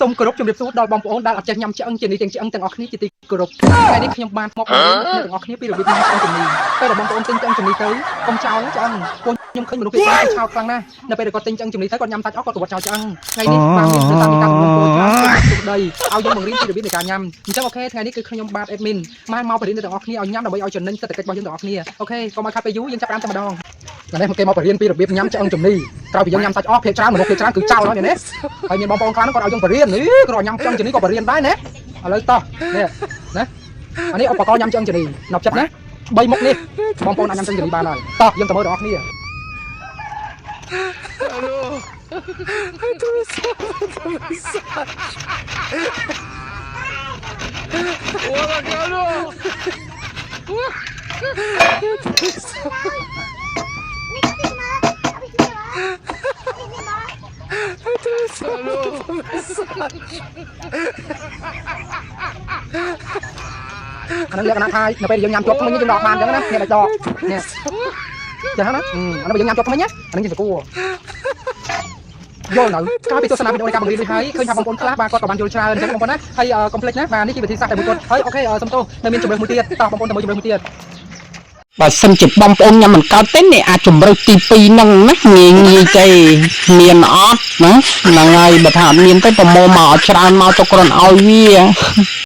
សូមគោរពជំរាបសួរដល់បងប្អូនដែលអត់ចេះញ៉ាំឆ្អឹងជានេះទាំងឆ្អឹងទាំងអស់គ្នាជាទីគោរពថ្ងៃនេះខ្ញុំបានមកអ្នកទាំងអស់គ្នាពីរបៀបញ៉ាំឆ្អឹងជំនីពេលដែលបងប្អូនទិញឆ្អឹងជំនីទៅកុំចោលឆ្អឹងពួកខ្ញុំឃើញមនុស្សពីច្រើនឆោតខ្លាំងណាស់នៅពេលដែលគាត់ទិញឆ្អឹងជំនីទៅគាត់ញ៉ាំសាច់អស់គាត់ក៏ចោលឆ្អឹងថ្ងៃនេះបានមានទៅតាមការរំលឹកពលច្រើនទុកដីឲ្យយើងបង្រៀនពីរបៀបនៃការញ៉ាំអញ្ចឹងអូខេថ្ងៃនេះគឺខ្ញុំបាទ admin មកបរិញ្ញាទាំងអស់គ្នាឲ្យញ៉ាំដើម្បីឲ្យចំណេញសេដ្ឋកិច្ចរបស់យើងទាំងអស់គ្នាអូខេកុំឲ្យខាត់ពេលយូរយើងចាប់ផ្ដើមតែម្ដងនេះគេមកបរិញ្ញាពីរបៀបញ៉ាំឆ្អឹងជំនីក្រោយពីយើងញ៉ាំសាច់អស់ភាគច្រើនមនុស្សភាគច្រើនគឺចោលហើយនេះហើយមានបងប្អូនខ្លះគាត់ឲ្យយើងបរិញ្ញានេះគាត់ញ៉ាំឆ្អឹងជំនីក៏បរិញ្ញាដែរណាឥឡូវតោះនេះណាអានេះឧបករណ៍ញ៉ាំឆ្អឹងជំនីណប់ចិត្តណា3មុខនេះបងប្អូនអាចញ៉ាំឆ្អឹងជំនីបានហើយតោះយើងទៅមើលទាំងអស់គ្នាអានេះលក្ខណៈថានៅពេលយើងញ៉ាំជាប់មិញយើងដកបានអញ្ចឹងណានេះបាច់ដកនេះចឹងណាអានេះយើងញ៉ាំជាប់មិញណាអានេះយើងសគួរយល់នៅកាលពីទស្សនាវីដេអូនៃការបង្រៀននេះហើយឃើញថាបងប្អូនខ្លះបាទគាត់ក៏បានយល់ច្រើនអញ្ចឹងបងប្អូនណាហើយកុំភ្លេចណាបាទនេះជាវិធីសាស្ត្រតែមួយគត់ហើយអូខេសុំទោសនៅមានជំរឿនមួយទៀតតោះបងប្អូនទៅមើលជំរឿនមួយទៀតបើសិនជាបងប្អូនញ៉ាំមិនកើតទេនេះអាចជំរឿនទី2ហ្នឹងណាងាយទេមានអត់ណាហ្នឹងហើយបើថាអត់មានទេប្រមូលមកច្រើនមកចុកគ្រាន់ឲ្យវា